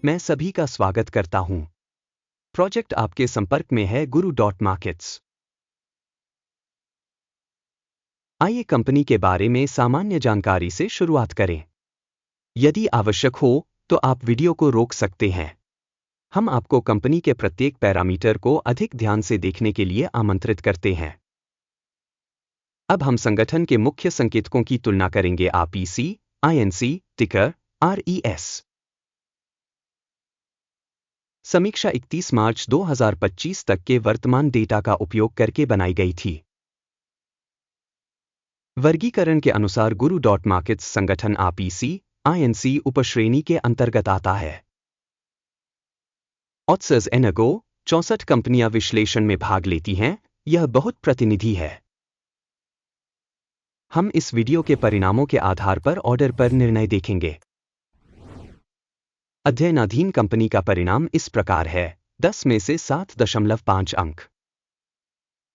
मैं सभी का स्वागत करता हूं। प्रोजेक्ट आपके संपर्क में है गुरु.मार्केट्स। आइए कंपनी के बारे में सामान्य जानकारी से शुरुआत करें। यदि आवश्यक हो तो आप वीडियो को रोक सकते हैं। हम आपको कंपनी के प्रत्येक पैरामीटर को अधिक ध्यान से देखने के लिए आमंत्रित करते हैं। अब हम संगठन के मुख्य संकेतकों की तुलना करेंगे। APC, INC, टिकर RES। समीक्षा 31 मार्च 2025 तक के वर्तमान डेटा का उपयोग करके बनाई गई थी। वर्गीकरण के अनुसार गुरु.मार्केट्स संगठन APC, INC उपश्रेणी के अंतर्गत आता है। ऑत्सर्स एनर्गो 64 कंपनियां विश्लेषण में भाग लेती हैं। यह बहुत प्रतिनिधि है। हम इस वीडियो के परिणामों के आधार पर ऑर्डर पर निर्णय देखेंगे। अध्ययनाधीन कंपनी का परिणाम इस प्रकार है: 10 में से 7.5 अंक।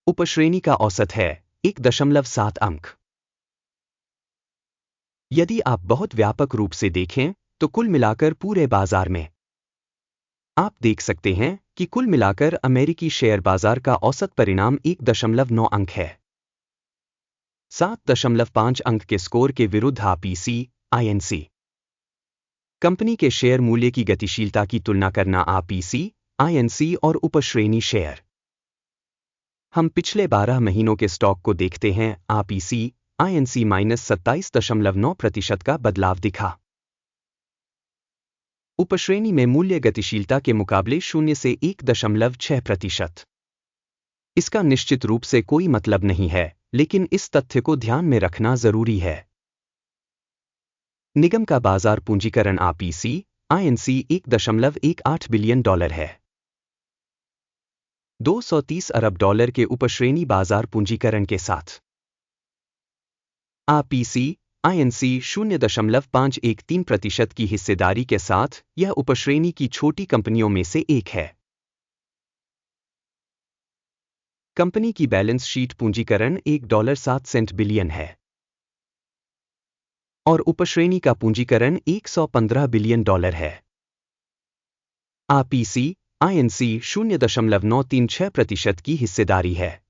उपश्रेणी का औसत है 1.7 अंक। यदि आप बहुत व्यापक रूप से देखें तो कुल मिलाकर पूरे बाजार में आप देख सकते हैं कि कुल मिलाकर अमेरिकी शेयर बाजार का औसत परिणाम 1.9 अंक है। 7.5 अंक के स्कोर के विरुद्ध APC, INC कंपनी के शेयर मूल्य की गतिशीलता की तुलना करना। APC, INC और उपश्रेणी शेयर। हम पिछले 12 महीनों के स्टॉक को देखते हैं। APC, INC -27.9% का बदलाव दिखा। उपश्रेणी में मूल्य गतिशीलता के मुकाबले 0 से 1.6%। इसका निश्चित रूप से कोई मतलब नहीं है, लेकिन इस तथ्य को ध्यान में रखना जरूरी है। निगम का बाजार पूंजीकरण APC, INC $1.18 बिलियन है। 230 अरब डॉलर के उपश्रेणी बाजार पूंजीकरण के साथ APC, INC 0.513% की हिस्सेदारी के साथ यह उपश्रेणी की छोटी कंपनियों में से एक है। कंपनी की बैलेंस शीट पूंजीकरण $1.07 बिलियन है और उपश्रेणी का पूंजीकरण $115 बिलियन है। APC, INC 0.936% की हिस्सेदारी है।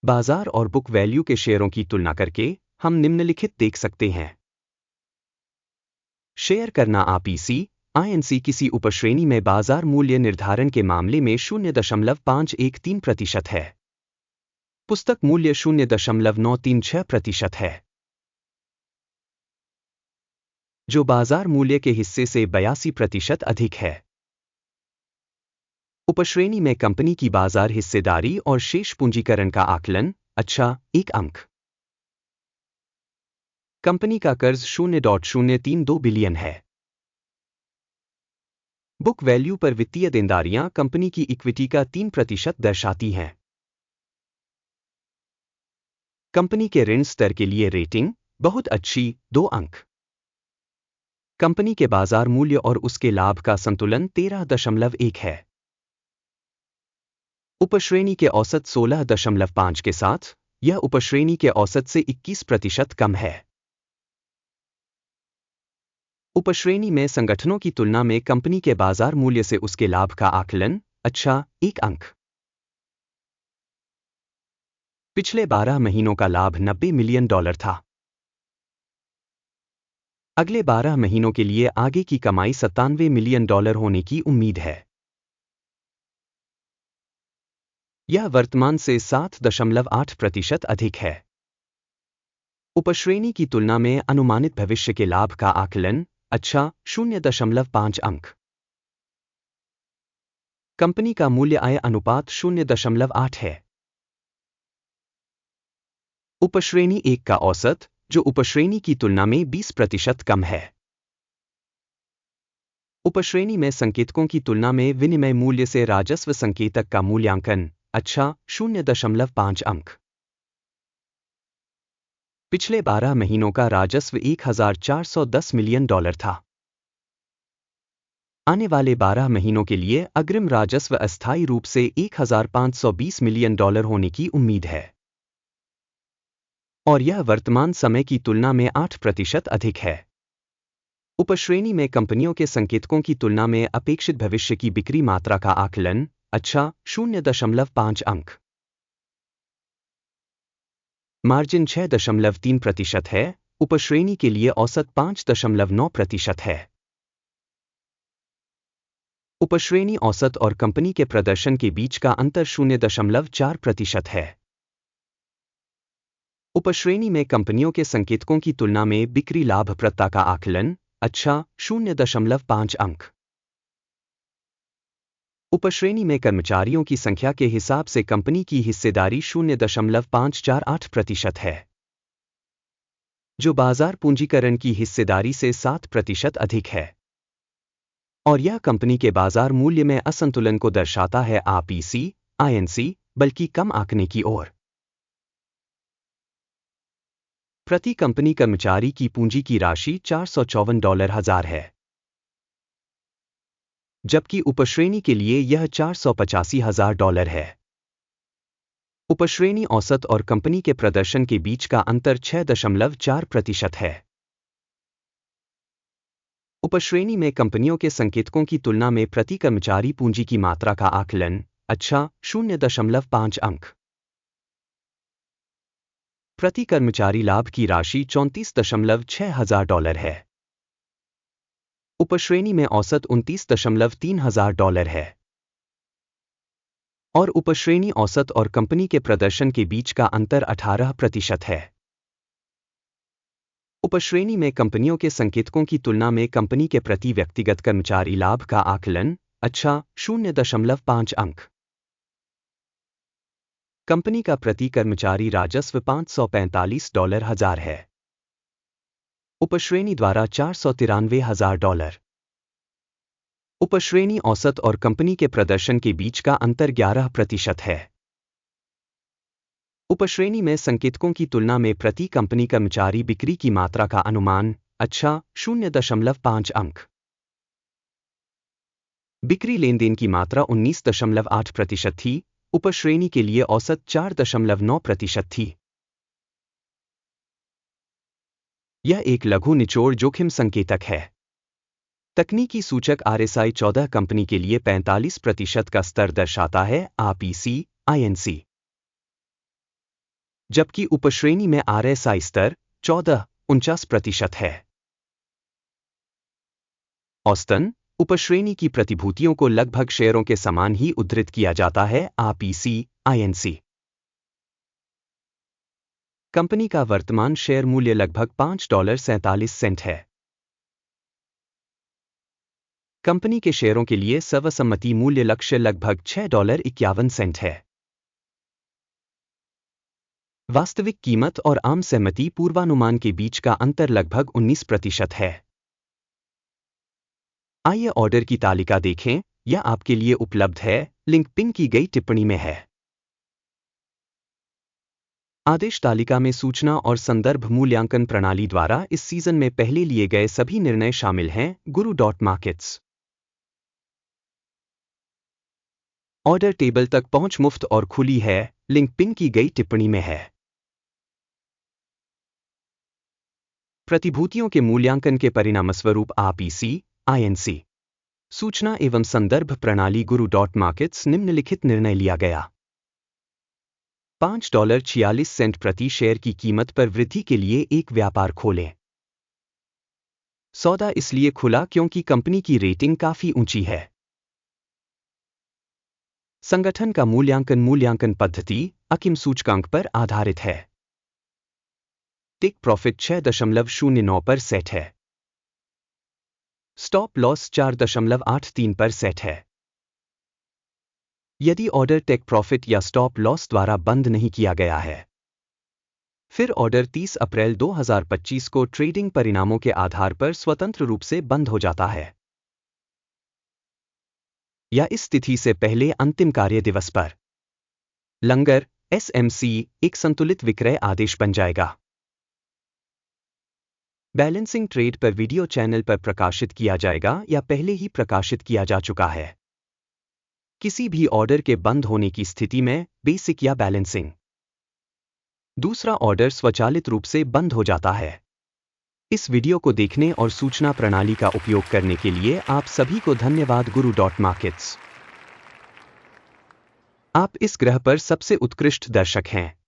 बाजार और बुक वैल्यू के शेयरों की तुलना करके हम निम्नलिखित देख सकते हैं। शेयर करना। APC, INC किसी उपश्रेणी में बाजार मूल्य निर्धारण के मामले में 0.513% है। पुस्तक मूल्य 0.936% है, जो बाजार मूल्य के हिस्से से 82% अधिक है। उपश्रेणी में कंपनी की बाजार हिस्सेदारी और शेष पूंजीकरण का आकलन। 1 अंक। कंपनी का कर्ज 0.032 बिलियन है। बुक वैल्यू पर वित्तीय देनदारियां कंपनी की इक्विटी का 3% दर्शाती हैं। कंपनी के ऋण स्तर के लिए रेटिंग बहुत अच्छी, 2 अंक। कंपनी के बाजार मूल्य और उसके लाभ का संतुलन 13.1 है। उपश्रेणी के औसत 16.5 के साथ यह उपश्रेणी के औसत से 21% कम है। उपश्रेणी में संगठनों की तुलना में कंपनी के बाजार मूल्य से उसके लाभ का आकलन। 1 अंक। पिछले 12 महीनों का लाभ $90 मिलियन था। अगले 12 महीनों के लिए आगे की कमाई $97 मिलियन होने की उम्मीद है। यह वर्तमान से 7.8% अधिक है। उपश्रेणी की तुलना में अनुमानित भविष्य के लाभ का आकलन। 0.5 अंक। कंपनी का मूल्य आय अनुपात 0.8 है। उपश्रेणी 1 का औसत, जो उपश्रेणी की तुलना में 20% कम है। उपश्रेणी में संकेतकों की तुलना में विनिमय मूल्य से राजस्व संकेतक का मूल्यांकन। 0.5 अंक। पिछले 12 महीनों का राजस्व $1,410 मिलियन था। आने वाले 12 महीनों के लिए अग्रिम राजस्व अस्थायी रूप से $1,520 मिलियन होने की उम्मीद है, और यह वर्तमान समय की तुलना में 8% अधिक है। उपश्रेणी में कंपनियों के संकेतकों की तुलना में अपेक्षित भविष्य की बिक्री मात्रा का आकलन, अच्छा 0.5 अंक। मार्जिन 6.3% है, उपश्रेणी के लिए औसत 5.9% है। उपश्रेणी औसत और कंपनी के प्रदर्शन के बीच का अंतर 0.4% है। उपश्रेणी में कंपनियों के संकेतकों की तुलना में बिक्री लाभप्रदता का आकलन, अच्छा 0.5 अंक। उपश्रेणी में कर्मचारियों की संख्या के हिसाब से कंपनी की हिस्सेदारी 0.548% है, जो बाजार पूंजीकरण की हिस्सेदारी से 7% अधिक है, और यह कंपनी के बाजार मूल्य में असंतुलन को दर्शाता है, आईपीसी, आईएनसी, बल्कि कम आंकने की ओर। प्रति कंपनी कर्मचारी की पूंजी की राशि $454,000 है, जबकि उपश्रेणी के लिए यह $485,000 है। उपश्रेणी औसत और कंपनी के प्रदर्शन के बीच का अंतर 6.4% है। उपश्रेणी में कंपनियों के संकेतकों की तुलना में प्रति कर्मचारी पूंजी की मात्रा का आकलन, अच्छा 0.5 अंक। प्रति कर्मचारी लाभ की राशि $34,600 है। उपश्रेणी में औसत $29,300 है, और उपश्रेणी औसत और कंपनी के प्रदर्शन के बीच का अंतर 18% है। उपश्रेणी में कंपनियों के संकेतकों की तुलना में कंपनी के प्रति व्यक्तिगत कर्मचारी लाभ का आकलन, अच्छा 0.5 अंक। कंपनी का प्रति कर्मचारी राजस्व $545,000 है। उपश्रेणी द्वारा $493,000। उपश्रेणी औसत और कंपनी के प्रदर्शन के बीच का अंतर 11% है। उपश्रेणी में संकेतकों की तुलना में प्रति कंपनी कर्मचारी बिक्री की मात्रा का अनुमान, अच्छा 0.5 अंक। बिक्री लेनदेन की मात्रा 19.8% थी, उपश्रेणी के लिए औसत 4.9% थी। यह एक लघु निचोड़ जोखिम संकेतक है। तकनीकी सूचक RSI 14 कंपनी के लिए 45% का स्तर दर्शाता है, आईपीसी, आईएनसी, जबकि उपश्रेणी में RSI स्तर 49% है। औसतन उपश्रेणी की प्रतिभूतियों को लगभग शेयरों के समान ही उद्धृत किया जाता है, आईपीसी, आईएनसी। कंपनी का वर्तमान शेयर मूल्य लगभग $5.47 है। कंपनी के शेयरों के लिए सर्वसम्मति मूल्य लक्ष्य लगभग $6.51 है। वास्तविक कीमत और आम सहमति पूर्वानुमान के बीच का अंतर लगभग 19% है। आइए ऑर्डर की तालिका देखें, यह आपके लिए उपलब्ध है, लिंक पिन की गई टिप्पणी में है। आदेश तालिका में सूचना और संदर्भ मूल्यांकन प्रणाली द्वारा इस सीजन में पहले लिए गए सभी निर्णय शामिल हैं, Guru.markets। ऑर्डर टेबल तक पहुंच मुफ्त और खुली है, लिंक पिन की गई टिप्पणी में है। प्रतिभूतियों के मूल्यांकन के परिणामस्वरूप आईपीसी, आईएनसी, सूचना एवं संदर्भ प्रणाली Guru.markets निम्नलिखित निर्णय लिया गया। $5.46 प्रति शेयर की कीमत पर वृद्धि के लिए एक व्यापार खोलें। सौदा इसलिए खुला क्योंकि कंपनी की रेटिंग काफी ऊंची है। संगठन का मूल्यांकन पद्धति अकिम सूचकांक पर आधारित है। टेक प्रॉफिट 6.09 पर सेट है। स्टॉप लॉस 4.83 पर सेट है। यदि ऑर्डर टेक प्रॉफिट या स्टॉप लॉस द्वारा बंद नहीं किया गया है, फिर ऑर्डर 30 अप्रैल 2025 को ट्रेडिंग परिणामों के आधार पर स्वतंत्र रूप से बंद हो जाता है, या इस तिथि से पहले अंतिम कार्य दिवस पर लंगर एसएमसी एक संतुलित विक्रय आदेश बन जाएगा। बैलेंसिंग ट्रेड पर वीडियो चैनल पर प्रकाशित किया जाएगा या पहले ही प्रकाशित किया जा चुका है। किसी भी ऑर्डर के बंद होने की स्थिति में बेसिक या बैलेंसिंग दूसरा ऑर्डर स्वचालित रूप से बंद हो जाता है। इस वीडियो को देखने और सूचना प्रणाली का उपयोग करने के लिए आप सभी को धन्यवाद। Guru.markets। आप इस ग्रह पर सबसे उत्कृष्ट दर्शक हैं।